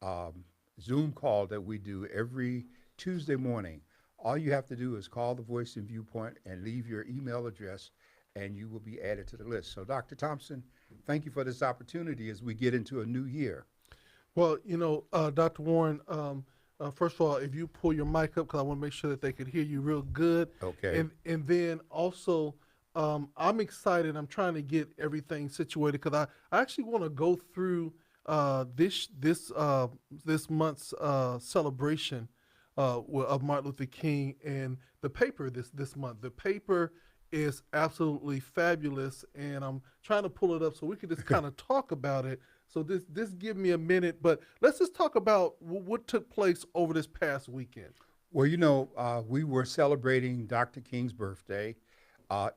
um, Zoom call that we do every Tuesday morning. All you have to do is call the Voice and Viewpoint and leave your email address, and you will be added to the list. So, Dr. Thompson, thank you for this opportunity as we get into a new year. Well, Dr. Warren, first of all, if you pull your mic up, because I want to make sure that they can hear you real good, Okay. and then also, I'm excited. I'm trying to get everything situated because I actually want to go through this month's celebration of Martin Luther King and the paper this month. The paper is absolutely fabulous, and I'm trying to pull it up so we can just kind of talk about it. So this give me a minute, but let's just talk about what took place over this past weekend. Well, we were celebrating Dr. King's birthday.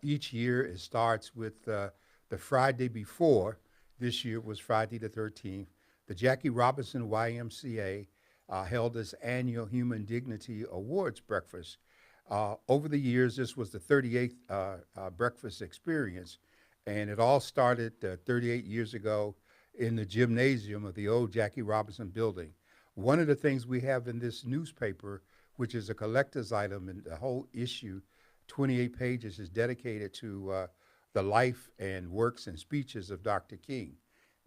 Each year it starts with the Friday before. This year was Friday the 13th. The Jackie Robinson YMCA held its annual Human Dignity Awards breakfast. Over the years, this was the 38th breakfast experience, and it all started 38 years ago in the gymnasium of the old Jackie Robinson building. One of the things we have in this newspaper, which is a collector's item, and the whole issue, 28 pages, is dedicated to the life and works and speeches of Dr. King.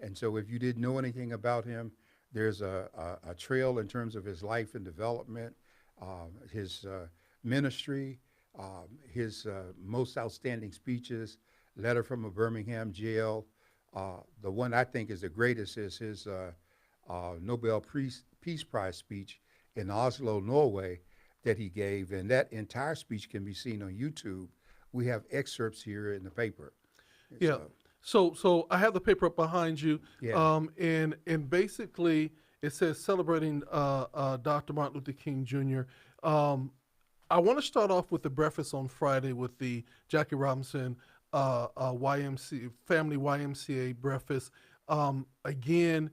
And so if you didn't know anything about him, there's a trail in terms of his life and development, his ministry, his most outstanding speeches, letter from a Birmingham jail. The one I think is the greatest is his Nobel Peace Prize speech in Oslo, Norway, that he gave. And that entire speech can be seen on YouTube. We have excerpts here in the paper. Yeah. So, So I have the paper up behind you, yeah. and basically it says celebrating Dr. Martin Luther King Jr. I want to start off with the breakfast on Friday with the Jackie Robinson YMCA family YMCA breakfast. Again,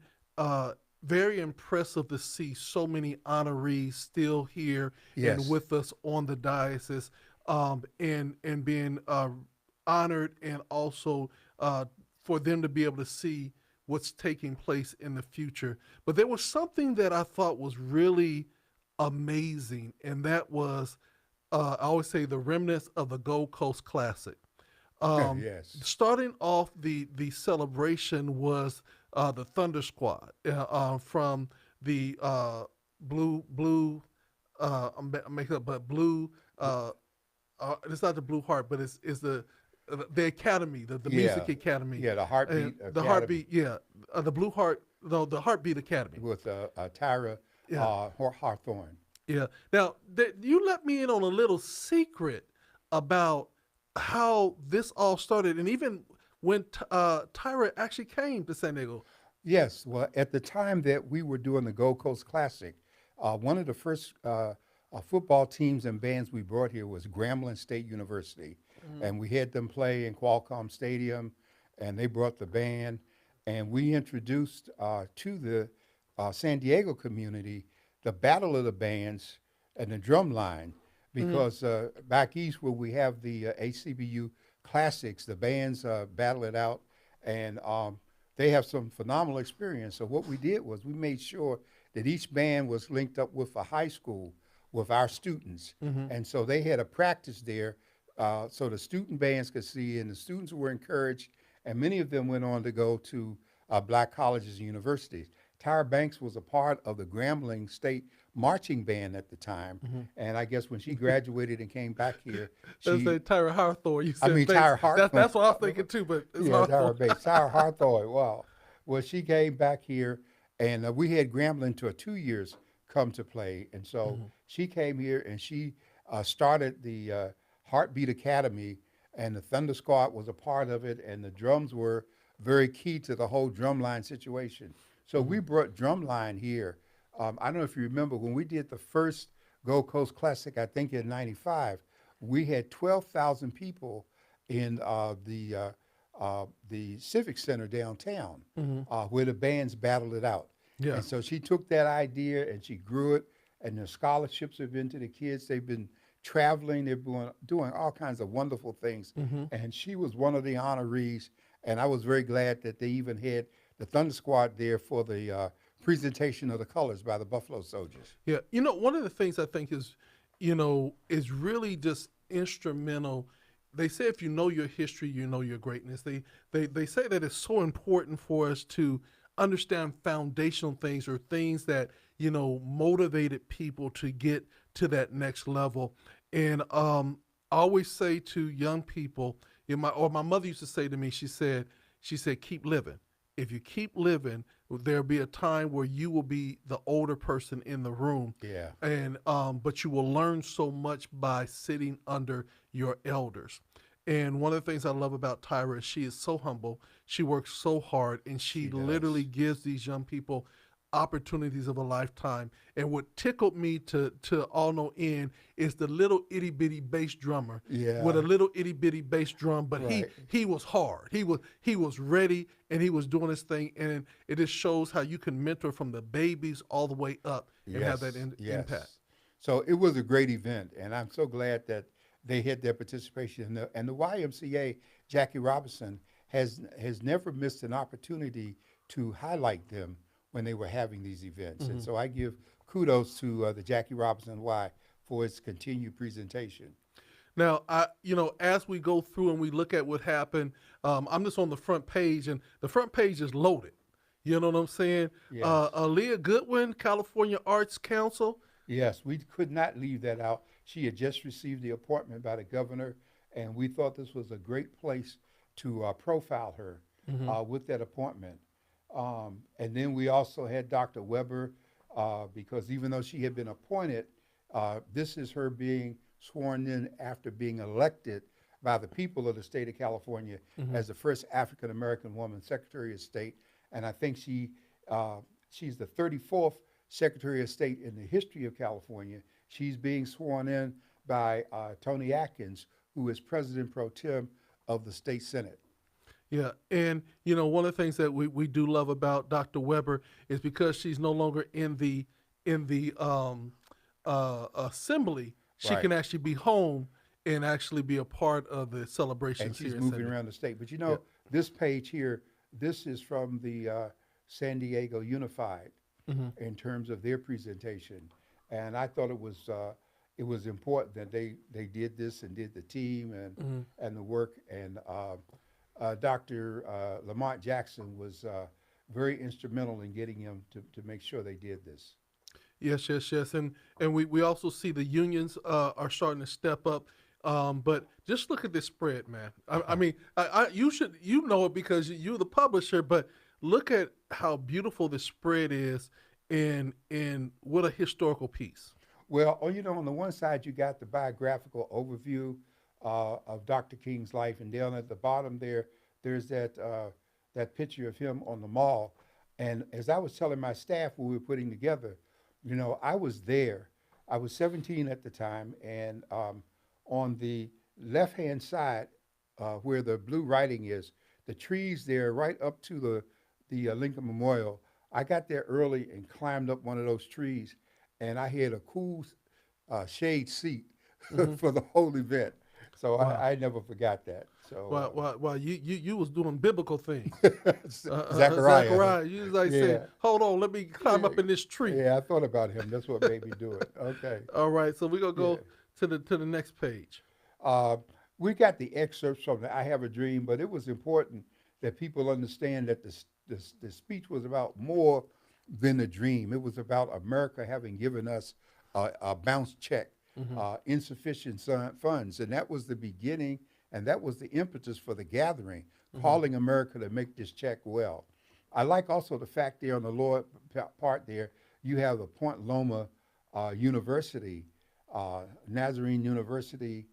very impressive to see so many honorees still here and Yes. with us on the diocese, and being honored, and also for them to be able to see what's taking place in the future. But there was something that I thought was really amazing, and that was, I always say, the remnants of the Gold Coast Classic. Yes. Starting off the celebration was the Thunder Squad from the I'm making up, but blue. It's not the Blue Heart, but it's the Academy, the Yeah. Music Academy, Yeah, the Heartbeat the Academy Heartbeat, yeah, the Blue Heart, no, the Heartbeat Academy, with Tyra yeah, Hawthorne. yeah. Now, you let me in on a little secret about how this all started, and even when Tyra actually came to San Diego. Yes, well, at the time that we were doing the Gold Coast Classic, one of the first football teams and bands we brought here was Grambling State University. Mm-hmm. And we had them play in Qualcomm Stadium, and they brought the band. And we introduced to the San Diego community the Battle of the Bands and the drum line, Mm-hmm. because back east where we have the HCBU Classics, the bands battle it out, and they have some phenomenal experience. So what we did was we made sure that each band was linked up with a high school with our students, Mm-hmm. and so they had a practice there, so the student bands could see, and the students were encouraged, and many of them went on to go to black colleges and universities. Tyra Banks was a part of the Grambling State marching band at the time, Mm-hmm. and I guess when she graduated and came back here, That's she, the Tyra Hawthorne. You I said mean Banks. Tyra Hawthorne. That's what I was thinking too, but it's Yeah, Hawthorne. Tyra Banks, Tyra Hawthorne. Wow. Well, she came back here, and we had Grambling to 2 years come to play, and so Mm-hmm. she came here and she started the Heartbeat Academy, and the Thunder Squad was a part of it, and the drums were very key to the whole drumline situation. So Mm-hmm. we brought drumline here. I don't know if you remember when we did the first Gold Coast Classic, I think in '95, we had 12,000 people in the Civic Center downtown, Mm-hmm. where the bands battled it out. Yeah. And so she took that idea and she grew it, and the scholarships have been to the kids. They've been traveling, they're doing all kinds of wonderful things. Mm-hmm. And she was one of the honorees, and I was very glad that they even had the Thunder Squad there for the presentation of the colors by the Buffalo Soldiers. Yeah, one of the things I think is, is really just instrumental. They say if you know your history, you know your greatness. They say that it's so important for us to understand foundational things or things that motivated people to get to that next level. And I always say to young people, my mother used to say to me, she said, keep living. If you keep living, there'll be a time where you will be the older person in the room. Yeah. And but you will learn so much by sitting under your elders. And one of the things I love about Tyra is she is so humble. She works so hard, and she does. literally gives these young people opportunities of a lifetime. And what tickled me to all no end is the little itty bitty bass drummer Yeah. with a little itty bitty bass drum, but Right. he was hard. He was ready, and he was doing his thing. And it just shows how you can mentor from the babies all the way up and have that Yes. impact. So it was a great event, and I'm so glad that they had their participation. And the YMCA, Jackie Robinson, has never missed an opportunity to highlight them when they were having these events. And so I give kudos to the Jackie Robinson Y for its continued presentation. Now, as we go through and we look at what happened, I'm just on the front page, and the front page is loaded. You know what I'm saying? Yes. Aaliyah Goodwin, California Arts Council. Yes, we could not leave that out. She had just received the appointment by the governor, and we thought this was a great place to profile her with that appointment. And then we also had Dr. Weber, because even though she had been appointed, this is her being sworn in after being elected by the people of the state of California as the first African-American woman Secretary of State. And I think she's the 34th Secretary of State in the history of California. She's being sworn in by Tony Atkins, who is President Pro Tem of the State Senate. Yeah, and one of the things that we do love about Dr. Weber is because she's no longer in the assembly, she Right. can actually be home and actually be a part of the celebrations And she's here in moving San Diego. around the state. But this page here, this is from the San Diego Unified in terms of their presentation. And I thought it was important that they did this and did the team and the work. And Dr. Lamont Jackson was very instrumental in getting him to make sure they did this. Yes. And we also see the unions are starting to step up. But just look at this spread, man. I mean, you know it because you're the publisher, but look at how beautiful this spread is and what a historical piece. Well, on the one side, you got the biographical overview of Dr. King's life, and down at the bottom there's that picture of him on the mall. And as I was telling my staff when we were putting together, I was there. I was 17 at the time, and on the left-hand side, where the blue writing is, the trees there right up to the Lincoln Memorial, I got there early and climbed up one of those trees, and I had a cool shade seat for the whole event. So Wow. I never forgot that. So Well, you was doing biblical things. Zechariah. You was like saying, hold on, let me climb up in this tree. Yeah, I thought about him. That's what made me do it. Okay. All right, so we're gonna go to the next page. We got the excerpts from the I Have a Dream, but it was important that people understand that the speech was about more than a dream. It was about America having given us a bounce check, insufficient funds, and that was the beginning, and that was the impetus for the gathering, calling America to make this check well. I like also the fact there on the lower part there, you have the Point Loma University, Nazarene University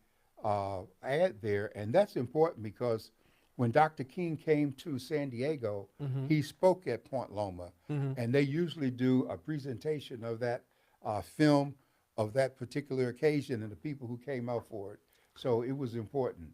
ad there, and that's important because when Dr. King came to San Diego, he spoke at Point Loma, and they usually do a presentation of that film of that particular occasion and the people who came out for it. So it was important.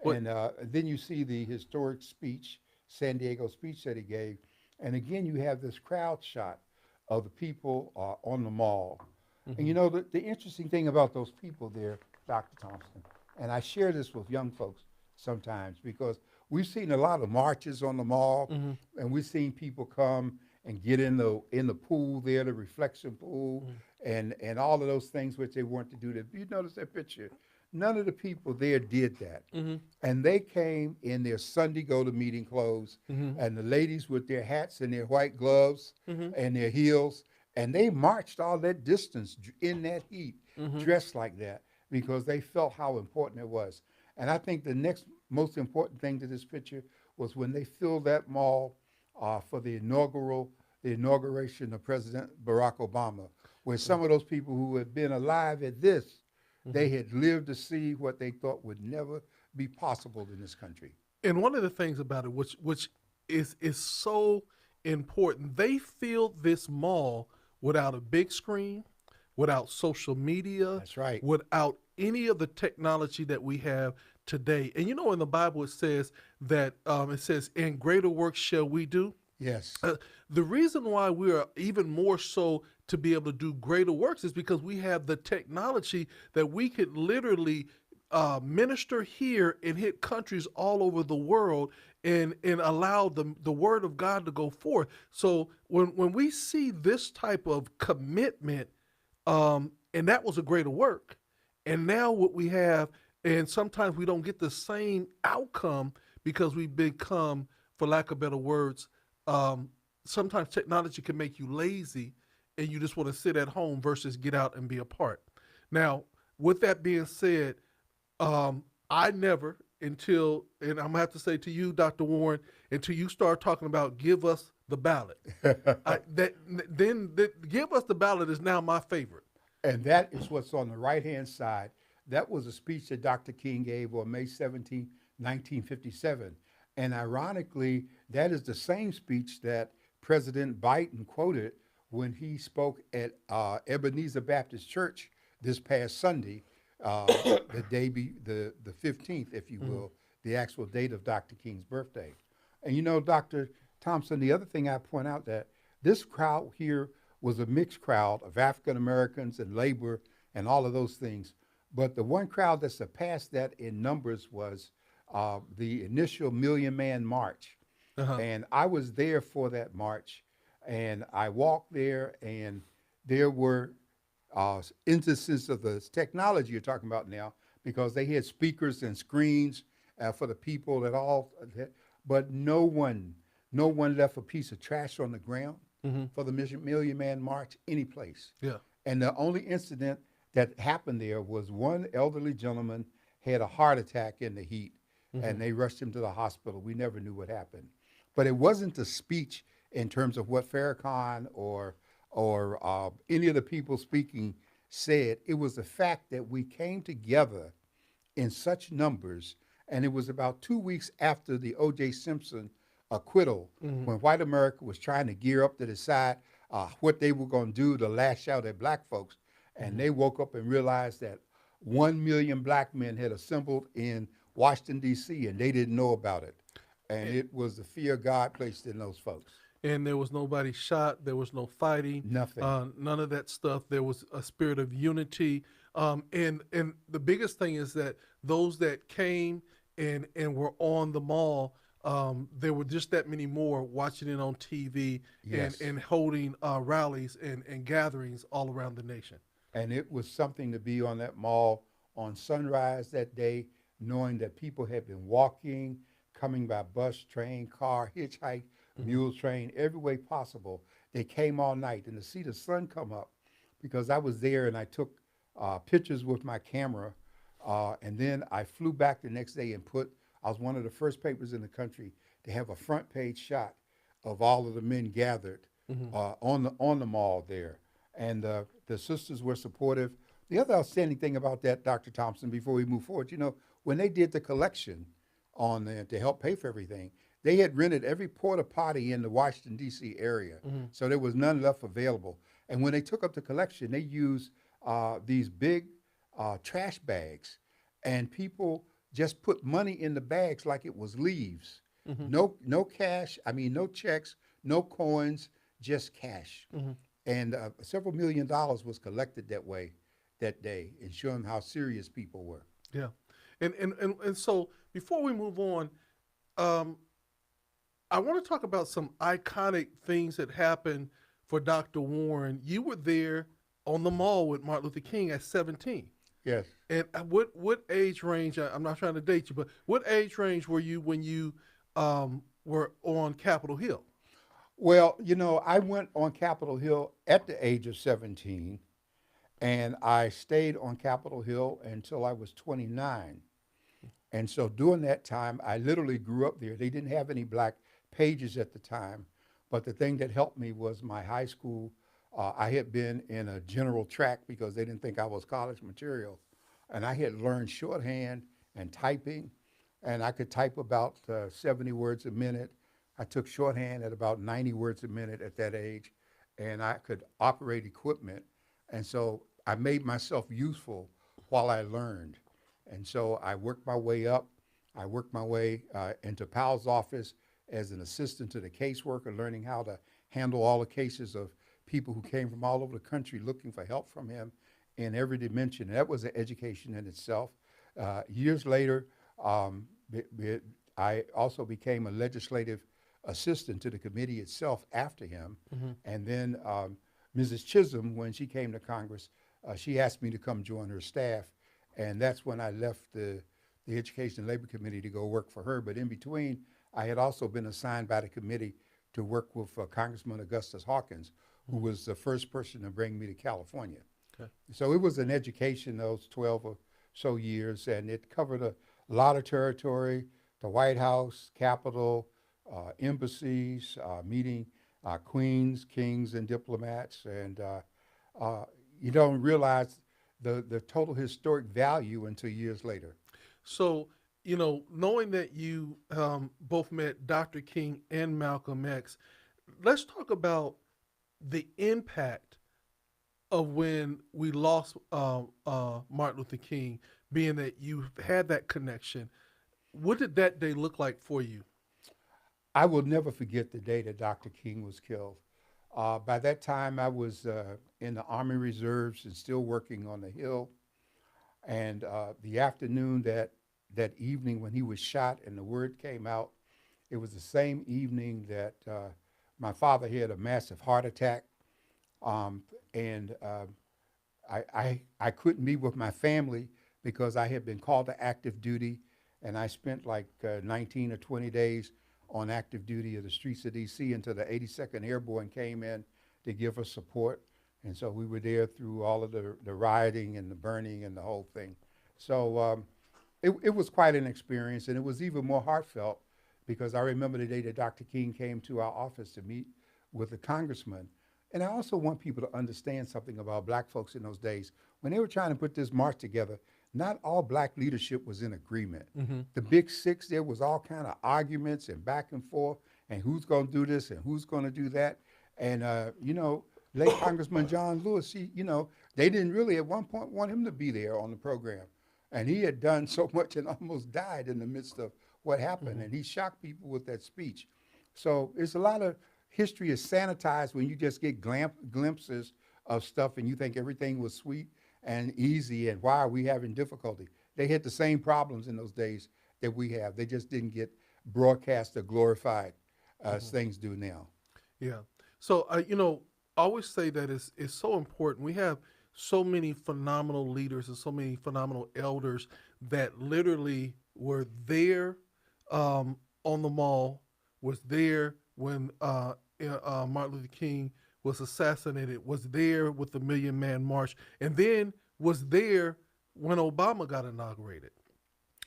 And then you see the historic speech, San Diego speech that he gave, and again you have this crowd shot of the people on the mall. And the interesting thing about those people there, Dr. Thompson, and I share this with young folks sometimes because we've seen a lot of marches on the mall, and we've seen people come and get in the pool there, the reflection pool, and all of those things which they want to do. That you notice that picture. None of the people there did that, and they came in their Sunday go to meeting clothes, and the ladies with their hats and their white gloves and their heels, and they marched all that distance in that heat, dressed like that because they felt how important it was. And I think the next most important thing to this picture was when they filled that mall for the inauguration of President Barack Obama, where some of those people who had been alive at this, they had lived to see what they thought would never be possible in this country. And one of the things about it, which is so important, they filled this mall without a big screen, without social media. That's right. Without any of the technology that we have today. And you know, in the Bible it says that it says, "In greater works shall we do." Yes. The reason why we are even more so to be able to do greater works is because we have the technology that we could literally minister here and hit countries all over the world and allow the word of God to go forth. So when we see this type of commitment, and that was a greater work, and now what we have, and sometimes we don't get the same outcome because we become, for lack of better words, sometimes technology can make you lazy and you just want to sit at home versus get out and be a part. Now, with that being said, I never until, and I'm gonna have to say to you, Dr. Warren, until you start talking about give us the ballot. Then give us the ballot is now my favorite. And that is what's on the right-hand side. That was a speech that Dr. King gave on May 17, 1957. And ironically, that is the same speech that President Biden quoted when he spoke at Ebenezer Baptist Church this past Sunday, the 15th, if you will, the actual date of Dr. King's birthday. And you know, Dr. Thompson, the other thing I point out that this crowd here was a mixed crowd of African Americans and labor and all of those things. But the one crowd that surpassed that in numbers was the initial Million Man March. And I was there for that march. And I walked there, and there were instances of the technology you're talking about now, because they had speakers and screens for the people at all. But no one left a piece of trash on the ground for the Million Man March any place. Yeah. And the only incident that happened there was one elderly gentleman had a heart attack in the heat, and they rushed him to the hospital. We never knew what happened. But it wasn't the speech in terms of what Farrakhan or any of the people speaking said. It was the fact that we came together in such numbers, and it was about 2 weeks after the O.J. Simpson acquittal, when white America was trying to gear up to decide what they were going to do to lash out at black folks. And they woke up and realized that 1 million black men had assembled in Washington, D.C., and they didn't know about it. And it was the fear of God placed in those folks. And there was nobody shot. There was no fighting. Nothing. None of that stuff. There was a spirit of unity. And the biggest thing is that those that came and were on the mall, there were just that many more watching it on TV. Yes. and holding rallies and gatherings all around the nation. And it was something to be on that mall on sunrise that day, knowing that people had been walking, coming by bus, train, car, hitchhike, mule train, every way possible. They came all night, and to see the sun come up, because I was there and I took pictures with my camera, and then I flew back the next day and I was one of the first papers in the country to have a front page shot of all of the men gathered on the mall there. And the sisters were supportive. The other outstanding thing about that, Dr. Thompson, before we move forward, you know, when they did the collection on there to help pay for everything, they had rented every porta potty in the Washington, D.C. area. So there was none left available. And when they took up the collection, they used these big trash bags, and people just put money in the bags like it was leaves. No cash, no checks, no coins, just cash. And several $1 million was collected that way that day, and showing how serious people were. Yeah. And so before we move on, I want to talk about some iconic things that happened for Dr. Warren. You were there on the mall with Martin Luther King at 17. Yes. And what age range? I'm not trying to date you, but what age range were you when you were on Capitol Hill? Well, I went on Capitol Hill at the age of 17, and I stayed on Capitol Hill until I was 29. And so during that time, I literally grew up there. They didn't have any black pages at the time, but the thing that helped me was my high school. I had been in a general track because they didn't think I was college material. And I had learned shorthand and typing, and I could type about 70 words a minute. I took shorthand at about 90 words a minute at that age, and I could operate equipment. And so I made myself useful while I learned. And so I worked my way up. I worked my way into Powell's office as an assistant to the caseworker, learning how to handle all the cases of people who came from all over the country looking for help from him in every dimension. And that was an education in itself. Years later, I also became a legislative assistant to the committee itself after him. And then Mrs. Chisholm, when she came to Congress, she asked me to come join her staff. And that's when I left the Education and Labor Committee to go work for her. But in between, I had also been assigned by the committee to work with Congressman Augustus Hawkins, who was the first person to bring me to California. Okay. So it was an education those 12 or so years, and it covered a lot of territory, the White House, Capitol, embassies, meeting queens, kings, and diplomats. And you don't realize the total historic value until years later. So, knowing that you both met Dr. King and Malcolm X, let's talk about the impact of when we lost Martin Luther King, being that you had that connection. What did that day look like for you? I will never forget the day that Dr. King was killed. By that time, I was in the Army Reserves and still working on the Hill. And the afternoon that evening when he was shot and the word came out, it was the same evening that my father had a massive heart attack. And I couldn't be with my family because I had been called to active duty, and I spent like 19 or 20 days on active duty of the streets of D.C. until the 82nd Airborne came in to give us support. And so we were there through all of the rioting and the burning and the whole thing. So it was quite an experience, and it was even more heartfelt because I remember the day that Dr. King came to our office to meet with the congressman. And I also want people to understand something about black folks in those days. When they were trying to put this march together, not all black leadership was in agreement. The Big Six, there was all kind of arguments and back and forth, and who's going to do this and who's going to do that. And, late Congressman John Lewis, they didn't really at one point want him to be there on the program. And he had done so much and almost died in the midst of what happened. And he shocked people with that speech. So it's a lot of history is sanitized when you just get glimpses of stuff and you think everything was sweet and easy and why are we having difficulty? They had the same problems in those days that we have. They just didn't get broadcast or glorified as things do now. Yeah. So, I always say that it's so important. We have so many phenomenal leaders and so many phenomenal elders that literally were there on the mall, was there when Martin Luther King was assassinated, was there with the Million Man March, and then was there when Obama got inaugurated.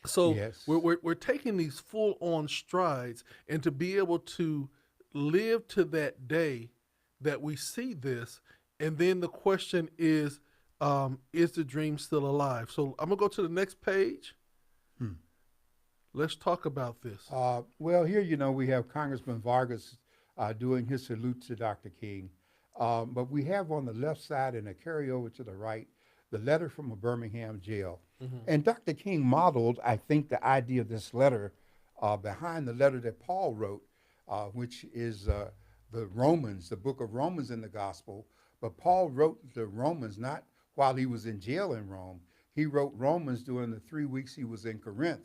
So Yes. we're taking these full on strides, and to be able to live to that day that we see this, and then the question is the dream still alive? So I'm gonna go to the next page. Let's talk about this. Well, here, we have Congressman Vargas doing his salute to Dr. King. But we have on the left side and a carryover to the right, the letter from a Birmingham jail. And Dr. King modeled, I think, the idea of this letter behind the letter that Paul wrote, which is the Romans, the book of Romans in the gospel. But Paul wrote the Romans not while he was in jail in Rome. He wrote Romans during the 3 weeks he was in Corinth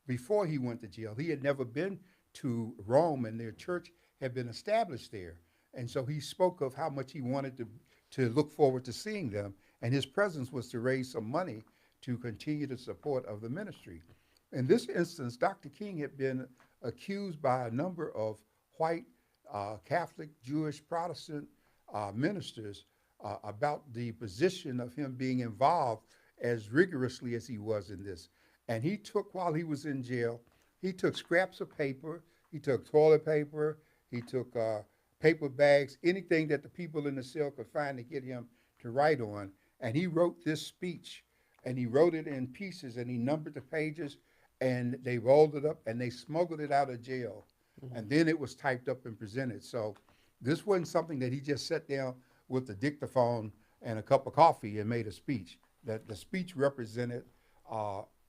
before he went to jail. He had never been to Rome, and their church had been established there. And so he spoke of how much he wanted to look forward to seeing them, and his presence was to raise some money to continue the support of the ministry. In this instance, Dr. King had been accused by a number of white Catholic, Jewish, Protestant ministers about the position of him being involved as rigorously as he was in this. And he took, while he was in jail, he took scraps of paper, he took toilet paper, he took paper bags, anything that the people in the cell could find to get him to write on. And he wrote this speech, and he wrote it in pieces, and he numbered the pages, and they rolled it up, and they smuggled it out of jail. And then it was typed up and presented. So this wasn't something that he just sat down with a dictaphone and a cup of coffee and made a speech. That the speech represented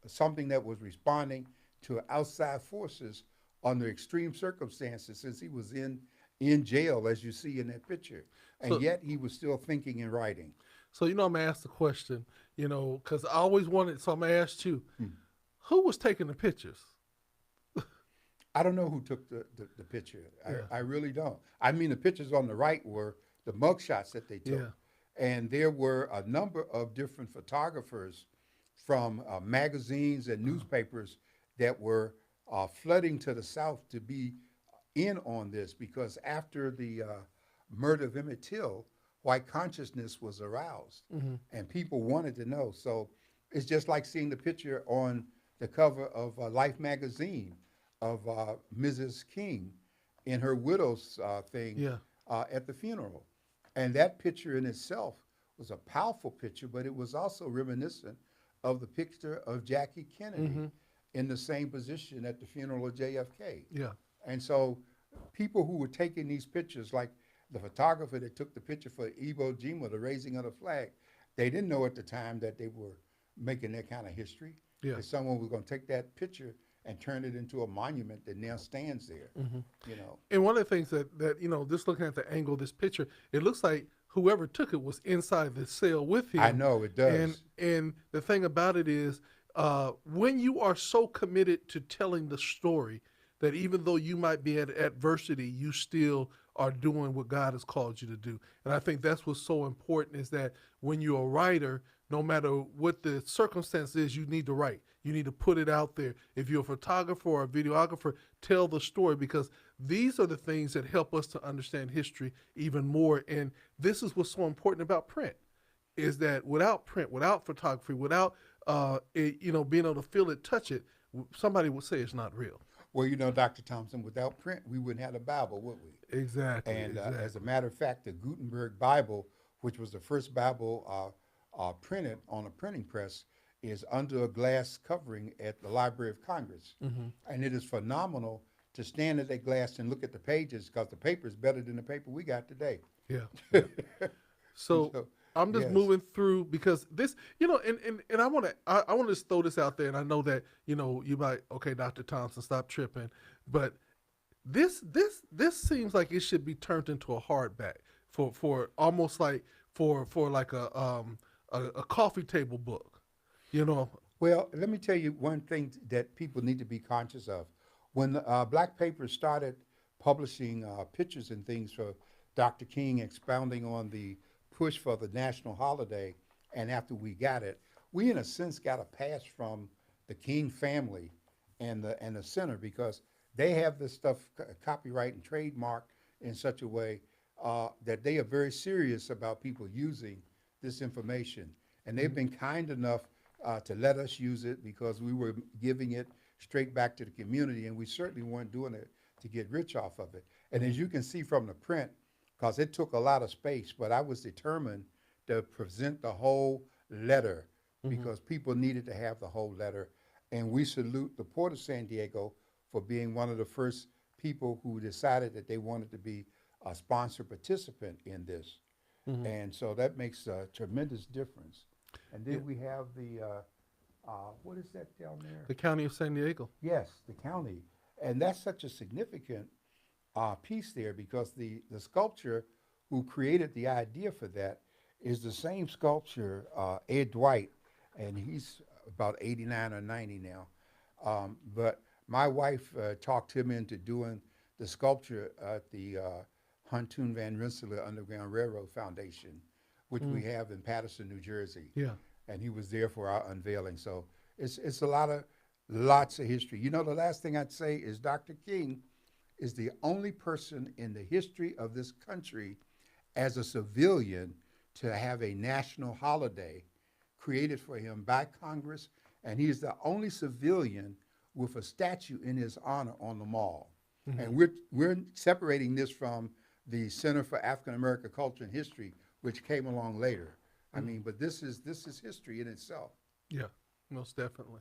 something that was responding to outside forces under extreme circumstances, since he was in jail, as you see in that picture. And So- yet he was still thinking and writing. So, I'm going to ask the question, because I always wanted, so I'm going to ask you, who was taking the pictures? I don't know who took the picture. Yeah. I really don't. I mean, the pictures on the right were the mugshots that they took. Yeah. And there were a number of different photographers from magazines and newspapers that were flooding to the South to be in on this, because after the murder of Emmett Till, white consciousness was aroused, and people wanted to know. So it's just like seeing the picture on the cover of Life magazine of Mrs. King in her widow's thing Yeah. at the funeral. And that picture in itself was a powerful picture, but it was also reminiscent of the picture of Jackie Kennedy in the same position at the funeral of JFK. Yeah. And so people who were taking these pictures, like the photographer that took the picture for Iwo Jima, the raising of the flag, they didn't know at the time that they were making that kind of history. Yeah. That someone was going to take that picture and turn it into a monument that now stands there. And one of the things that just looking at the angle of this picture, it looks like whoever took it was inside the cell with him. I know it does. And the thing about it is, when you are so committed to telling the story that even though you might be at adversity, you still are doing what God has called you to do. And I think that's what's so important, is that when you're a writer, no matter what the circumstance is, you need to write. You need to put it out there. If you're a photographer or a videographer, tell the story, because these are the things that help us to understand history even more. And this is what's so important about print, is that without print, without photography, without being able to feel it, touch it, somebody would say it's not real. Well, Dr. Thompson, without print, we wouldn't have the Bible, would we? Exactly. And as a matter of fact, the Gutenberg Bible, which was the first Bible printed on a printing press, is under a glass covering at the Library of Congress. And it is phenomenal to stand at that glass and look at the pages, because the paper is better than the paper we got today. Yeah. So I'm just yes. moving through, because this, and I want to just throw this out there, and I know that, you might, okay, Dr. Thompson, stop tripping, but this seems like it should be turned into a hardback for almost like for like a coffee table book, Well, let me tell you one thing that people need to be conscious of. When Black Papers started publishing pictures and things for Dr. King, expounding on the push for the national holiday, and after we got it, we in a sense got a pass from the King family and the center, because they have this stuff copyright and trademark in such a way that they are very serious about people using this information. And they've been kind enough to let us use it, because we were giving it straight back to the community, and we certainly weren't doing it to get rich off of it. And as you can see from the print, because it took a lot of space, but I was determined to present the whole letter, because people needed to have the whole letter. And we salute the Port of San Diego for being one of the first people who decided that they wanted to be a sponsor participant in this. And so that makes a tremendous difference. And then we have the, what is that down there? the County of San Diego. Yes, the county. And that's such a significant piece there, because the sculptor who created the idea for that is the same sculptor, Ed Dwight, and he's about 89 or 90 now. But My wife talked him into doing the sculpture at the Huntoon Van Rensselaer Underground Railroad Foundation, which we Mm, have in Paterson, New Jersey, yeah. and he was there for our unveiling. So it's a lot of lots of history. You know, the last thing I'd say is Dr. King is the only person in the history of this country as a civilian to have a national holiday created for him by Congress, and he is the only civilian with a statue in his honor on the mall. Hmm. And we're separating this from the Center for African American Culture and History, which came along later. I Hmm. mean, but this is history in itself. Yeah, most definitely.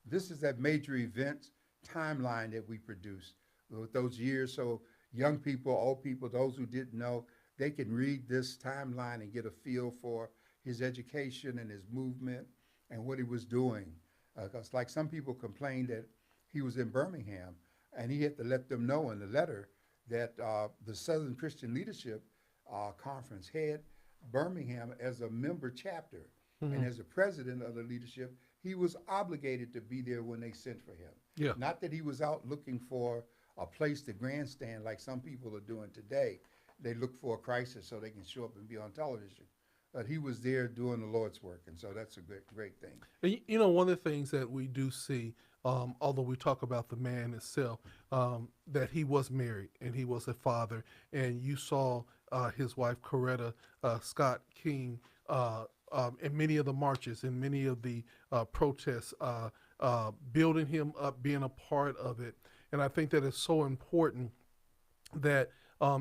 This is that major event timeline that we produce with those years. So young people, old people, those who didn't know, they can read this timeline and get a feel for his education and his movement and what he was doing. Because like some people complained that he was in Birmingham, and he had to let them know in the letter that the Southern Christian Leadership Conference had Birmingham as a member chapter. And Hmm. as a president of the leadership, he was obligated to be there when they sent for him. Yeah. Not that he was out looking for a place to grandstand like some people are doing today. They look for a crisis so they can show up and be on television. But he was there doing the Lord's work, and so that's a great thing. And you know, one of the things that we do see, although we talk about the man itself, that he was married and he was a father, and you saw his wife Coretta Scott King in many of the marches, in many of the protests, building him up, being a part of it, and I think that is so important that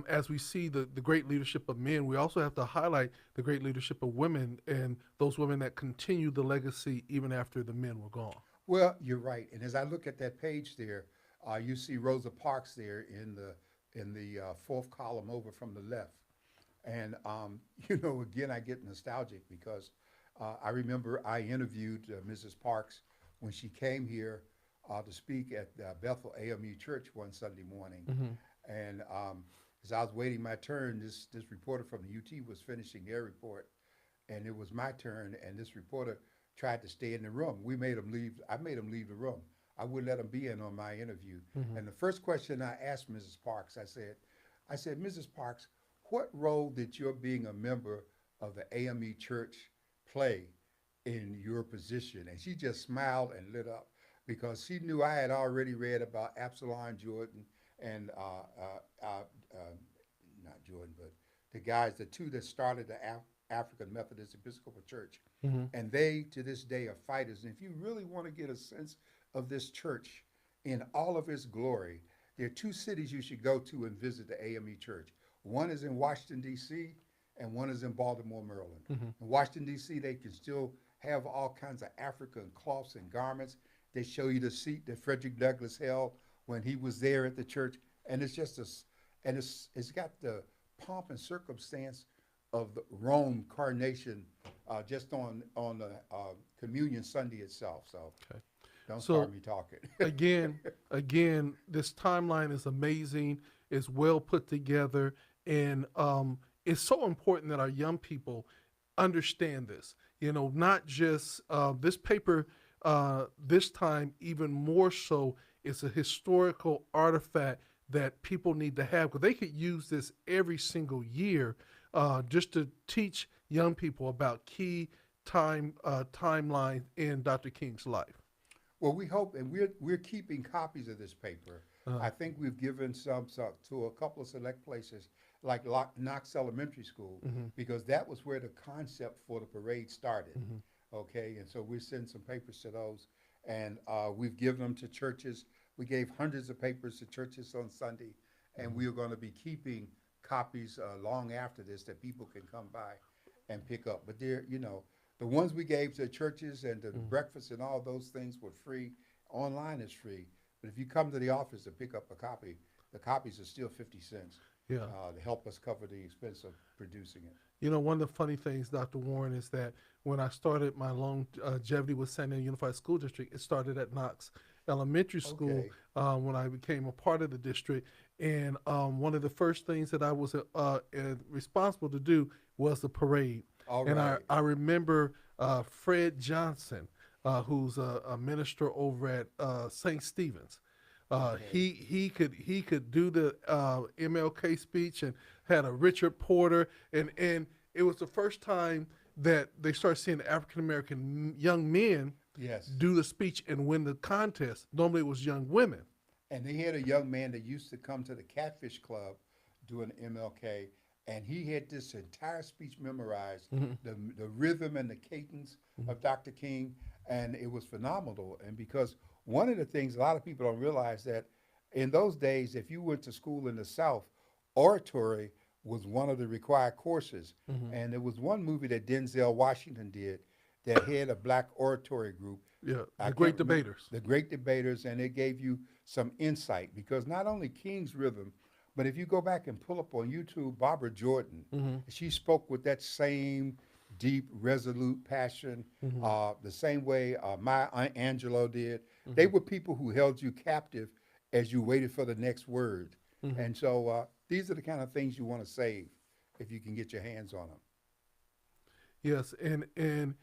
as we see the great leadership of men, we also have to highlight the great leadership of women and those women that continue the legacy even after the men were gone. Well, you're right. And as I look at that page there, you see Rosa Parks there in the fourth column over from the left. And you know, again, I get nostalgic because I remember I interviewed Mrs. Parks when she came here to speak at Bethel AME Church one Sunday morning. Hmm. And as I was waiting my turn, this reporter from the UT was finishing their report, and it was my turn. And this reporter tried to stay in the room. We made him leave. I made him leave the room. I wouldn't let him be in on my interview. Hmm. And the first question I asked Mrs. Parks, I said, Mrs. Parks, what role did your being a member of the AME Church play in your position? And she just smiled and lit up because she knew I had already read about Absalom Jordan and not Jordan, but the guys, the two that started the African Methodist Episcopal Church. Hmm. And they, to this day, are fighters. And if you really want to get a sense of this church in all of its glory, there are two cities you should go to and visit the AME Church. One is in Washington, D.C., and one is in Baltimore, Maryland. Hmm. In Washington, D.C., they can still have all kinds of African cloths and garments. They show you the seat that Frederick Douglass held when he was there at the church. And it's just it's got the pomp and circumstance of the Rome coronation just on the Communion Sunday itself. So Okay. don't So start me talking. again, this timeline is amazing. It's well put together, and it's so important that our young people understand this. You know, not just this paper. This time, even more so, it's a historical artifact that people need to have because they could use this every single year just to teach young people about key timelines in Dr. King's life. Well, we hope, and we're keeping copies of this paper. Uh, I think we've given some to a couple of select places, like Knox Elementary School, mhm, because that was where the concept for the parade started. mhm, Okay, and so we send some papers to those, and we've given them to churches. We gave hundreds of papers to churches on Sunday, and we are going to be keeping copies long after this that people can come by and pick up. But they're, you know, the ones we gave to churches and the mhm. breakfast and all those things were free. Online is free, but if you come to the office to pick up a copy, the copies are still 50 cents Yeah. to help us cover the expense of producing it. You know, one of the funny things, Dr. Warren, is that when I started my longevity with San Diego Unified School District, it started at Knox Elementary School Okay. when I became a part of the district. And one of the first things that I was responsible to do was the parade. All And right. I remember Fred Johnson who's a minister over at St. Stephen's. Okay. He could do the MLK speech and had a Richard Porter, and it was the first time that they started seeing African American young men Yes. do the speech and win the contest. Normally, it was young women. And they had a young man that used to come to the Catfish Club doing MLK, and he had this entire speech memorized, the rhythm and the cadence of Dr. King, and it was phenomenal. And because one of the things a lot of people don't realize that in those days, if you went to school in the South, oratory was one of the required courses. And there was one movie that Denzel Washington did that had a black oratory group. Yeah, I the great can't remember- debaters. The great debaters, and it gave you some insight because not only King's rhythm, but if you go back and pull up on YouTube, Barbara Jordan, she spoke with that same deep, resolute passion, the same way Maya Angelou did. They were people who held you captive as you waited for the next word. And so these are the kind of things you want to save if you can get your hands on them. Yes, and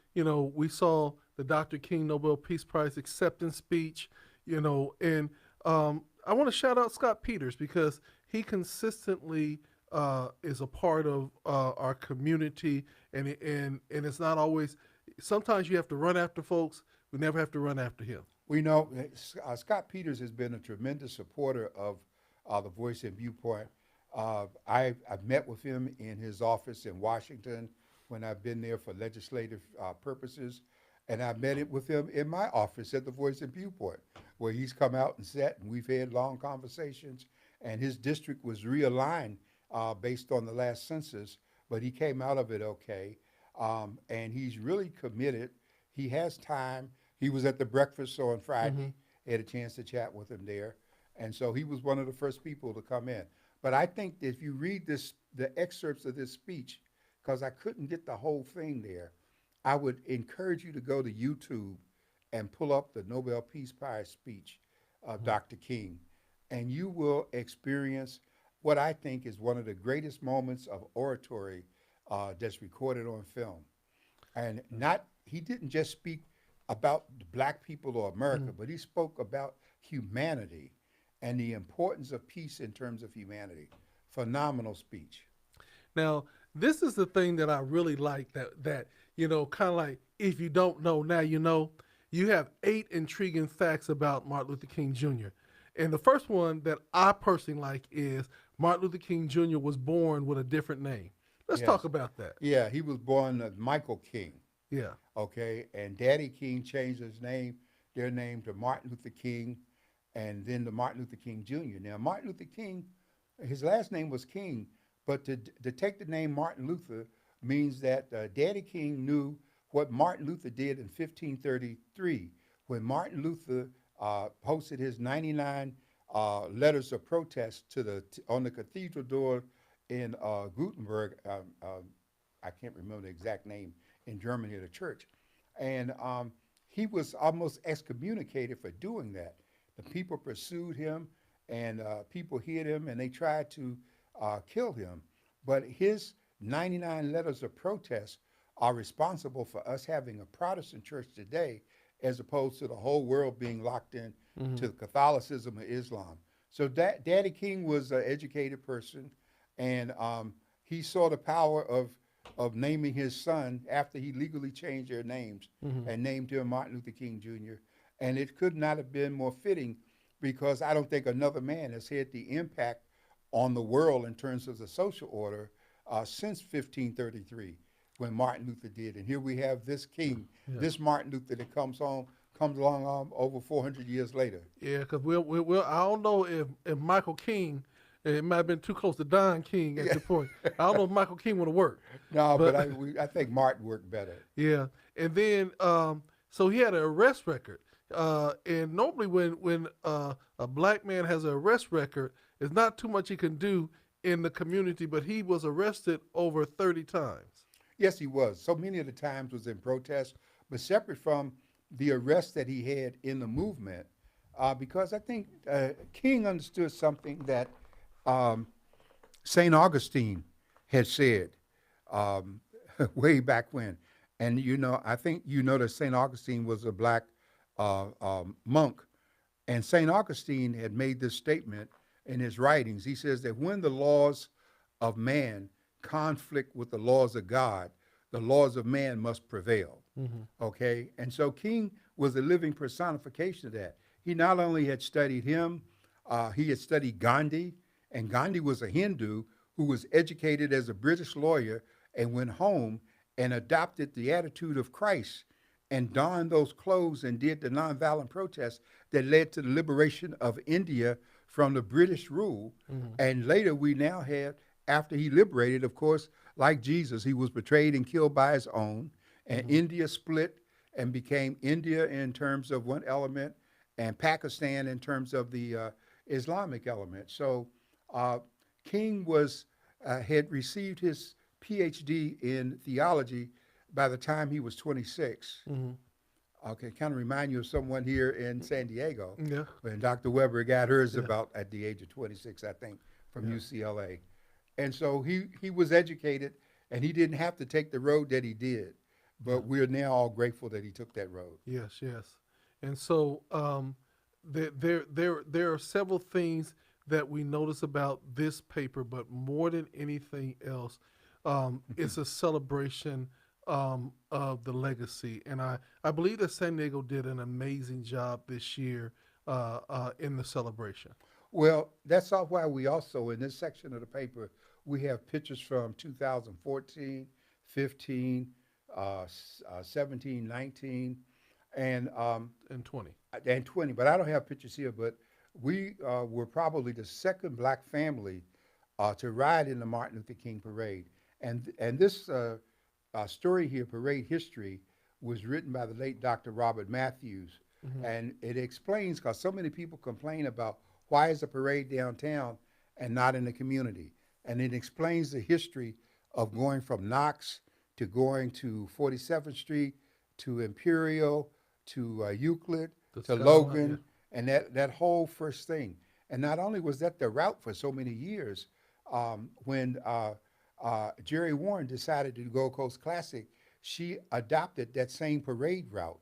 we saw the Dr. King Nobel Peace Prize acceptance speech, and I want to shout out Scott Peters because he consistently is a part of our community, and it's not always. Sometimes you have to run after folks. We never have to run after him. We know Scott Peters has been a tremendous supporter of the Voice and Viewpoint. I've met with him in his office in Washington when I've been there for legislative purposes, and I've met with him in my office at the Voice and Viewpoint, where he's come out and sat, and we've had long conversations. And his district was realigned based on the last census, but he came out of it okay. And he's really committed. He has time. He was at the breakfast on Friday. Had a chance to chat with him there. And so he was one of the first people to come in. But I think that if you read the excerpts of this speech, because I couldn't get the whole thing there, I would encourage you to go to YouTube and pull up the Nobel Peace Prize speech of Dr. King, and you will experience what I think is one of the greatest moments of oratory that's recorded on film. And he didn't just speak about the black people or America, but he spoke about humanity and the importance of peace in terms of humanity. Phenomenal speech. Now, this is the thing that I really like that kind of like, if you don't know, now you know. You have 8 intriguing facts about Martin Luther King Jr. And the first one that I personally like is Martin Luther King Jr. was born with a different name. Let's Yes. talk about that. Yeah, he was born Michael King, Yeah. okay? And Daddy King changed their name to Martin Luther King, and then to Martin Luther King Jr. Now, Martin Luther King, his last name was King, but to take the name Martin Luther means that Daddy King knew what Martin Luther did in 1533 when Martin Luther posted his 99 letters of protest on the cathedral door in Gutenberg. I can't remember the exact name in Germany of the church. And he was almost excommunicated for doing that. The people pursued him, and people hid him, and they tried to kill him. But his 99 letters of protest are responsible for us having a Protestant church today, as opposed to the whole world being locked in to Catholicism or Islam. So Daddy King was an educated person, and he saw the power of naming his son after he legally changed their names and named him Martin Luther King Jr. And it could not have been more fitting, because I don't think another man has had the impact on the world in terms of the social order since 1533, when Martin Luther did. And here we have this king, this Martin Luther that comes along over 400 years later. Yeah, because I don't know if Michael King, it might have been too close to Don King at the point. I don't know if Michael King would have worked. No, but I think Martin worked better. Yeah, and then so he had an arrest record, and normally when a black man has an arrest record, there's not too much he can do in the community. But he was arrested over 30 times. Yes, he was. So many of the times was in protest, but separate from the arrest that he had in the movement, because I think King understood something that St. Augustine had said way back when. And I think that St. Augustine was a black monk, and St. Augustine had made this statement in his writings. He says that when the laws of man conflict with the laws of God, the laws of man must prevail. Okay? And so King was a living personification of that. He not only had studied him, he had studied Gandhi, and Gandhi was a Hindu who was educated as a British lawyer and went home and adopted the attitude of Christ and donned those clothes and did the nonviolent protests that led to the liberation of India from the British rule. And later we now have, after he liberated, of course, like Jesus, he was betrayed and killed by his own, and India split and became India in terms of one element and Pakistan in terms of the Islamic element. So King had received his PhD in theology by the time he was 26. Okay, kind of remind you of someone here in San Diego. Yeah. When Dr. Weber got hers about at the age of 26, I think, from Yeah. UCLA. And so he was educated, and he didn't have to take the road that he did. But we're now all grateful that he took that road. Yes, yes. And so there are several things that we notice about this paper, but more than anything else, it's a celebration of the legacy. And I believe that San Diego did an amazing job this year in the celebration. Well, that's all why we also, in this section of the paper, we have pictures from 2014, 15, 17, 19, and And 20. 20. But I don't have pictures here. But we were probably the second black family to ride in the Martin Luther King parade. And this story here, parade history, was written by the late Dr. Robert Matthews, and it explains because so many people complain about why is a parade downtown and not in the community, and it explains the history of going from Knox to going to 47th Street to Imperial to Euclid The to skyline, Logan, and that whole first thing. And not only was that the route for so many years, when Jerry Warren decided to do Gold Coast Classic, she adopted that same parade route.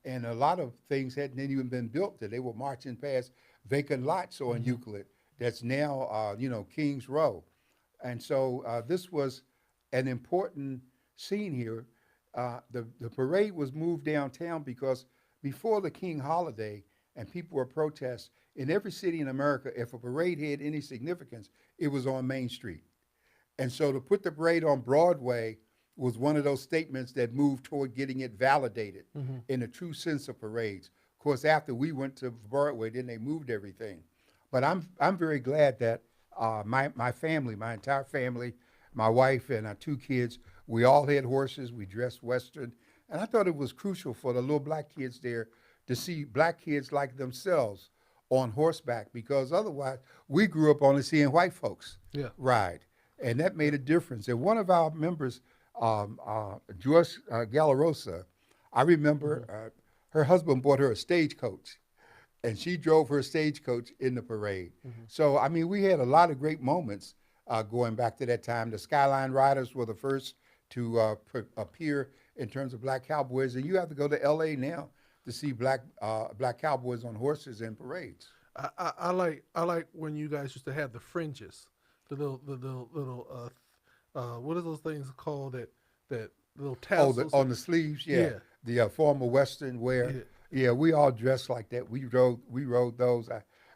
And a lot of things hadn't even been built that they were marching past vacant lots on Euclid. That's now, Kings Row. And so this was an important scene here. The parade was moved downtown because before the King holiday and people were protest, in every city in America, if a parade had any significance, it was on Main Street. And so to put the parade on Broadway was one of those statements that moved toward getting it validated in the true sense of parades. Of course, after we went to Broadway, then they moved everything. But I'm very glad that my family, my entire family, my wife and our two kids, we all had horses. We dressed Western, and I thought it was crucial for the little black kids there to see black kids like themselves on horseback, because otherwise we grew up only seeing white folks ride, and that made a difference. And one of our members, Joyce Galarosa, I remember her husband bought her a stagecoach, and she drove her stagecoach in the parade. So, I mean, we had a lot of great moments going back to that time. The Skyline Riders were the first to appear in terms of black cowboys, and you have to go to L.A. now to see black cowboys on horses in parades. I like when you guys used to have the fringes, the little what are those things called that little tassels? On the sleeves, yeah. The formal Western wear. Yeah, we all dressed like that. We rode those.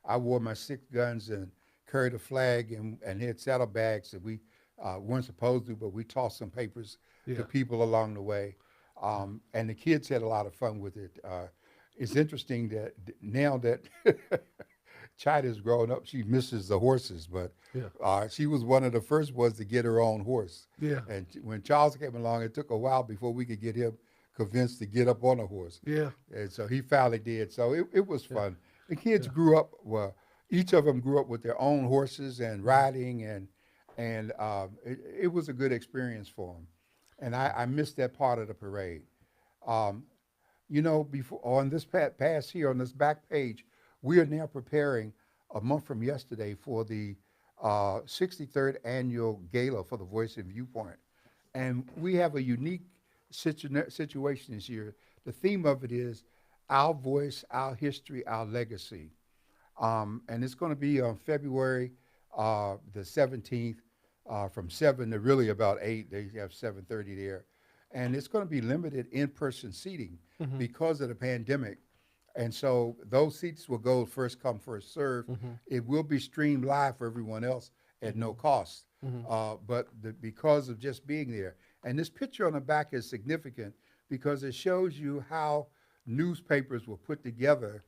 I wore my 6 guns and carried a flag and had saddlebags that we weren't supposed to, but we tossed some papers to people along the way. And the kids had a lot of fun with it. It's interesting that now that Chida's grown up, she misses the horses, but she was one of the first ones to get her own horse. Yeah. And when Charles came along, it took a while before we could get him convinced to get up on a horse. Yeah. And so he finally did. So it was fun. The kids grew up, well, each of them grew up with their own horses and riding, and it was a good experience for them. And I missed that part of the parade. Before on this pass here on this back page, we are now preparing a month from yesterday for the 63rd annual gala for the Voice and Viewpoint, and we have a unique situation this year. The theme of it is our voice, our history, our legacy. And it's going to be on February the 17th from 7 to really about 8. They have 7:30 there. And it's going to be limited in-person seating Mm-hmm. because of the pandemic. And so those seats will go first come, first serve. Mm-hmm. It will be streamed live for everyone else at no cost. Mm-hmm. Because of just being there. And this picture on the back is significant because it shows you how newspapers were put together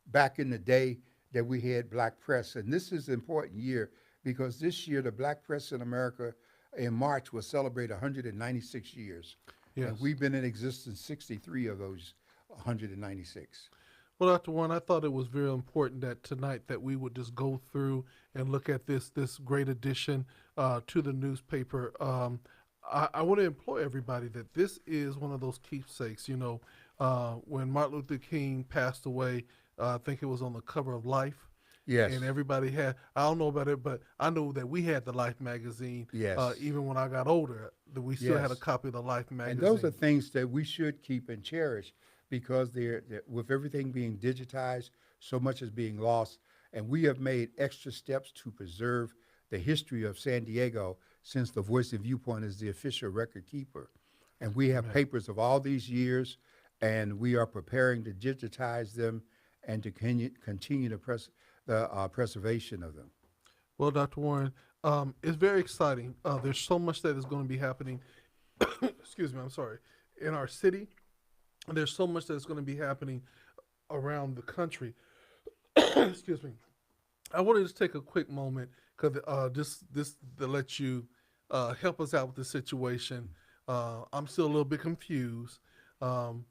back in the day that we had black press. And this is an important year because this year the black press in America in March will celebrate 196 years. Yes. And we've been in existence 63 of those 196. Well, Dr. Warren, I thought it was very important that tonight that we would just go through and look at this great addition to the newspaper. I want to implore everybody that this is one of those keepsakes. You know, when Martin Luther King passed away, I think it was on the cover of Life. Yes. And everybody had, I don't know about it, but I know that we had the Life magazine. Yes. Even when I got older, that we still had a Yes. copy of the Life magazine. And those are things that we should keep and cherish because with everything being digitized, so much is being lost. And we have made extra steps to preserve the history of San Diego since the Voice of Viewpoint is the official record keeper. And we have papers of all these years, and we are preparing to digitize them and to continue the preservation of them. Well, Dr. Warren, it's very exciting. There's so much that is going to be happening. Excuse me, I'm sorry. In our city, there's so much that's going to be happening around the country. Excuse me. I want to just take a quick moment because just to let you help us out with the situation. I'm still a little bit confused, so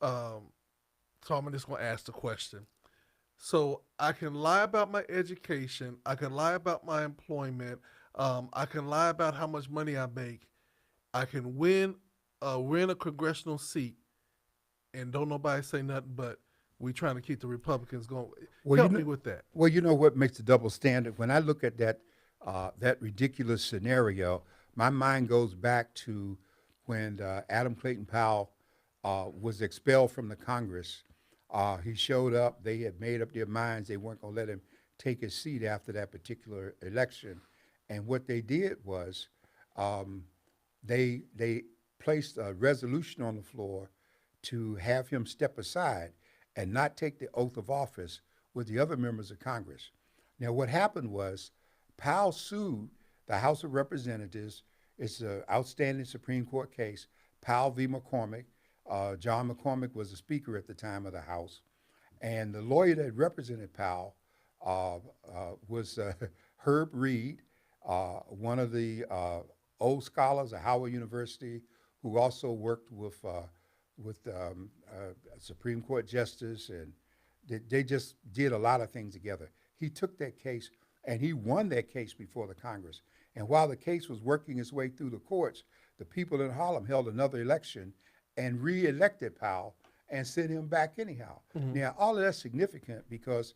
I'm just going to ask the question. So I can lie about my education. I can lie about my employment. I can lie about how much money I make. I can win a congressional seat, and don't nobody say nothing. But we trying to keep the Republicans going. Help me with that. Well, you know what makes the double standard? When I look at that ridiculous scenario, my mind goes back to when Adam Clayton Powell was expelled from the Congress. He showed up. They had made up their minds they weren't going to let him take his seat after that particular election. And what they did was they placed a resolution on the floor to have him step aside and not take the oath of office with the other members of Congress. Now, what happened was Powell sued the House of Representatives. It's an outstanding Supreme Court case, Powell v. McCormick. John McCormick was the Speaker at the time of the House. And the lawyer that represented Powell was Herb Reed, one of the old scholars at Howard University, who also worked with Supreme Court justice, and they just did a lot of things together. He took that case, and he won that case before the Congress. And while the case was working its way through the courts, the people in Harlem held another election and re-elected Powell and sent him back anyhow. Mm-hmm. Now, all of that's significant because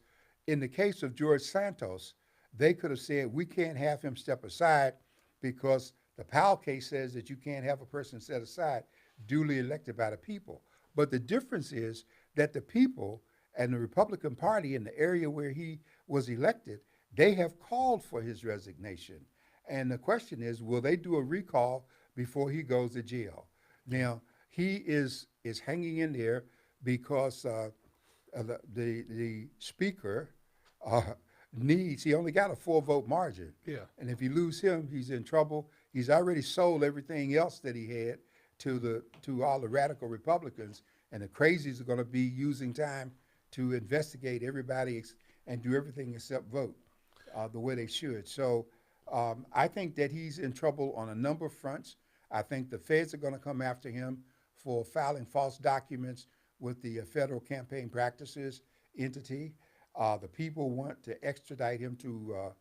in the case of George Santos, they could have said, we can't have him step aside because the Powell case says that you can't have a person set aside duly elected by the people. But the difference is that the people and the Republican Party in the area where he was elected, they have called for his resignation. And the question is, will they do a recall before he goes to jail? Now, he is hanging in there because the speaker he only got a 4-vote margin. Yeah. And if you lose him, he's in trouble. He's already sold everything else that he had to all the radical Republicans, and the crazies are going to be using time to investigate everybody and do everything except vote the way they should. So I think that he's in trouble on a number of fronts. I think the feds are going to come after him for filing false documents with the Federal Campaign Practices entity. The people want to extradite him to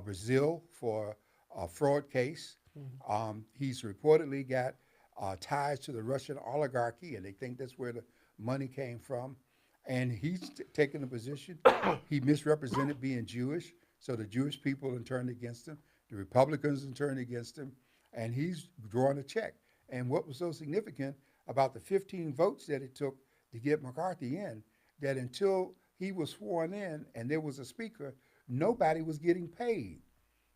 Brazil for a fraud case. Mm-hmm. He's reportedly got ties to the Russian oligarchy, and they think that's where the money came from. And he's taken a position. He misrepresented being Jewish, so the Jewish people in turn against him. The Republicans in turn against him, and he's drawing a check. And what was so significant about the 15 votes that it took to get McCarthy in, that until he was sworn in and there was a speaker, nobody was getting paid.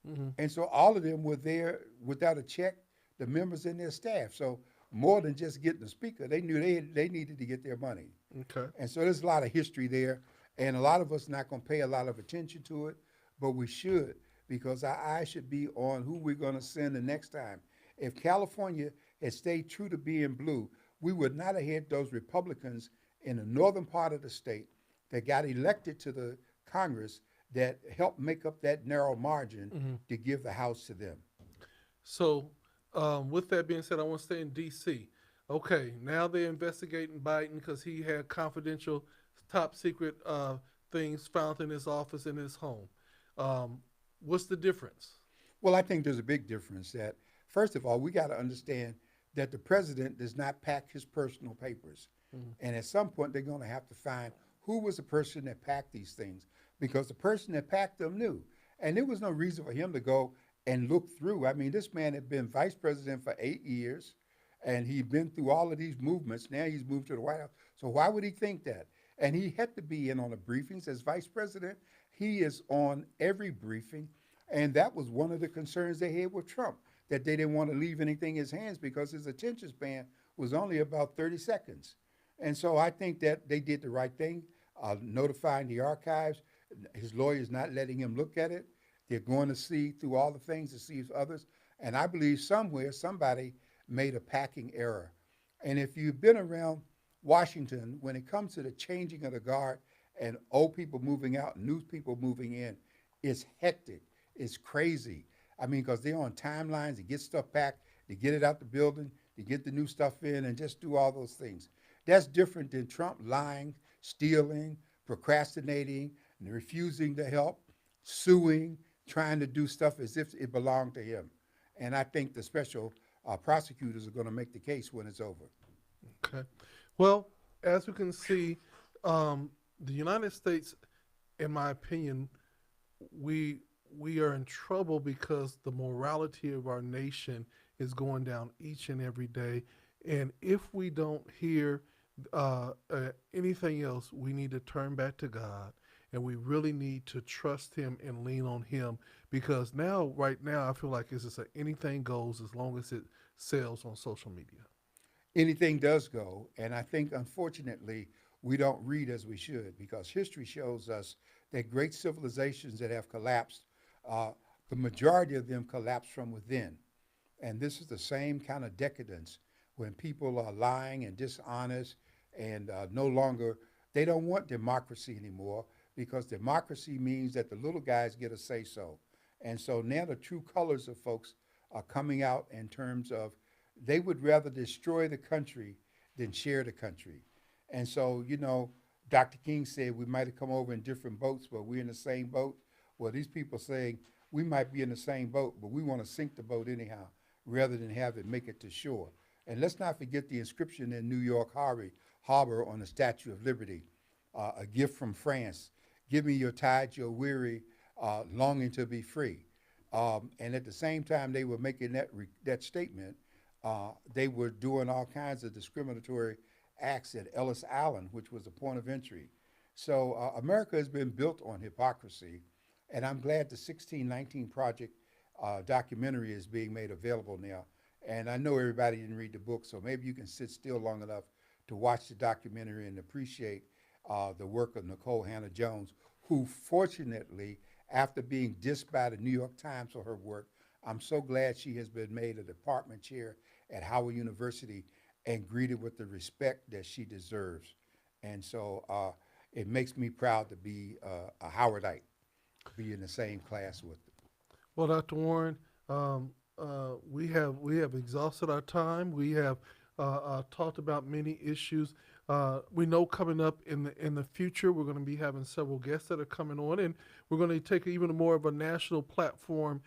Hmm. And so all of them were there without a check, the members and their staff. So more than just getting the speaker, they knew they needed to get their money. Okay. And so there's a lot of history there. And a lot of us not going to pay a lot of attention to it, but we should, because our eyes should be on who we're going to send the next time. If California had stayed true to being blue, we would not have had those Republicans in the northern part of the state that got elected to the Congress that helped make up that narrow margin Hmm. to give the House to them. So, with that being said, I want to stay in D.C. Okay, now they're investigating Biden because he had confidential, top secret things found in his office in his home. Um, what's the difference? Well, I think there's a big difference that, first of all, we got to understand that the president does not pack his personal papers. Mhm. And at some point, they're going to have to find who was the person that packed these things, because the person that packed them knew. And there was no reason for him to go and look through. I mean, this man had been vice president for 8 years, and he'd been through all of these movements. Now he's moved to the White House. So why would he think that? And he had to be in on the briefings as vice president. He is on every briefing. And that was one of the concerns they had with Trump, that they didn't want to leave anything in his hands because his attention span was only about 30 seconds. And so I think that they did the right thing, notifying the archives. His lawyer's not letting him look at it. They're going to see through all the things to see if others. And I believe somewhere somebody made a packing error. And if you've been around Washington, when it comes to the changing of the guard and old people moving out, new people moving in, it's hectic. It's crazy. I mean, because they're on timelines to get stuff back, to get it out the building, to get the new stuff in, and just do all those things. That's different than Trump lying, stealing, procrastinating, and refusing to help, suing, trying to do stuff as if it belonged to him. And I think the special prosecutors are going to make the case when it's over. Okay. Well, as we can see, the United States, in my opinion, we we are in trouble because the morality of our nation is going down each and every day. And if we don't hear anything else, we need to turn back to God, and we really need to trust Him and lean on Him, because now, right now, I feel like it's just anything goes as long as it sells on social media. Anything does go. And I think, unfortunately, we don't read as we should, because history shows us that great civilizations that have collapsed, uh, the majority of them collapse from within. And this is the same kind of decadence when people are lying and dishonest and no longer, they don't want democracy anymore, because democracy means that the little guys get a say so. And so now the true colors of folks are coming out in terms of they would rather destroy the country than share the country. And so, Dr. King said we might have come over in different boats, but we're in the same boat. Well, these people saying we might be in the same boat, but we want to sink the boat anyhow, rather than have it make it to shore. And let's not forget the inscription in New York Harbor on the Statue of Liberty, a gift from France. Give me your tide, your weary, longing to be free. And at the same time they were making that statement, they were doing all kinds of discriminatory acts at Ellis Island, which was the point of entry. So America has been built on hypocrisy, and I'm glad the 1619 Project documentary is being made available now. And I know everybody didn't read the book, so maybe you can sit still long enough to watch the documentary and appreciate the work of Nicole Hannah-Jones, who fortunately, after being dissed by the New York Times for her work, I'm so glad she has been made a department chair at Howard University and greeted with the respect that she deserves. And so it makes me proud to be a Howardite, be in the same class with them. Well, Dr. Warren, we have exhausted our time. We have talked about many issues. We know coming up in the future, we're going to be having several guests that are coming on, and we're going to take even more of a national platform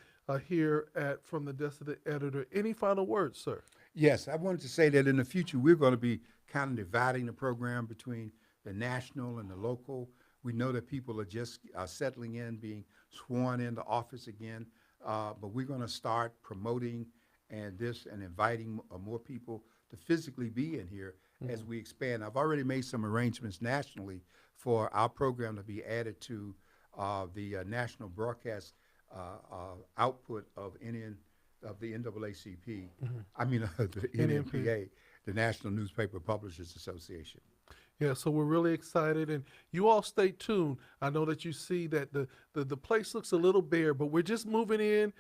here at From the Desk of the Editor. Any final words, sir? Yes, I wanted to say that in the future, we're going to be kind of dividing the program between the national and the local. We know that people are just settling in, being sworn into office again, but we're going to start promoting and inviting more people to physically be in here as we expand. I've already made some arrangements nationally for our program to be added to the national broadcast output of the NAACP. I mean the NMP. NMPA, the National Newspaper Publishers Association. Yeah, so we're really excited, and you all stay tuned. I know that you see that the place looks a little bare, but we're just moving in.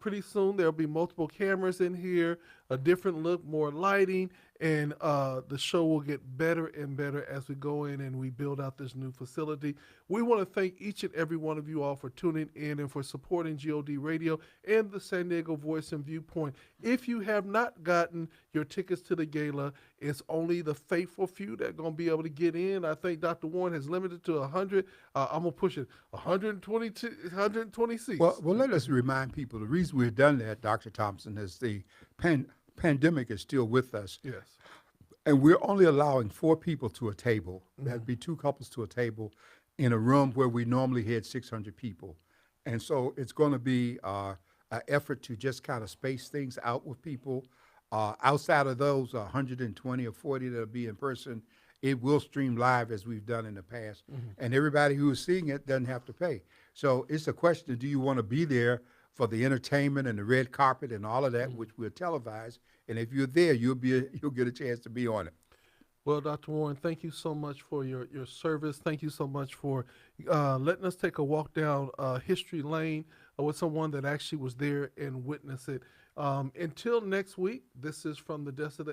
Pretty soon there'll be multiple cameras in here, a different look, more lighting, and the show will get better and better as we go in and we build out this new facility. We want to thank each and every one of you all for tuning in and for supporting GOD Radio and the San Diego Voice and Viewpoint. If you have not gotten your tickets to the gala, it's only the faithful few that are going to be able to get in. I think Dr. Warren has limited to 100. I'm going to push it 120 seats. Well, let us remind people the reason we've done that, Dr. Thompson, is the pandemic is still with us. Yes. And we're only allowing 4 people to a table. That'd be 2 couples to a table in a room where we normally had 600 people. And so it's going to be an effort to just kind of space things out with people. Outside of those 120 or 40 that'll be in person, it will stream live as we've done in the past. And everybody who is seeing it doesn't have to pay. So it's a question of, do you want to be there for the entertainment and the red carpet and all of that, which we'll televise? And if you're there, you'll get a chance to be on it. Well, Dr. Warren, thank you so much for your service. Thank you so much for letting us take a walk down history lane with someone that actually was there and witnessed it. Until next week, this is from the Desk of the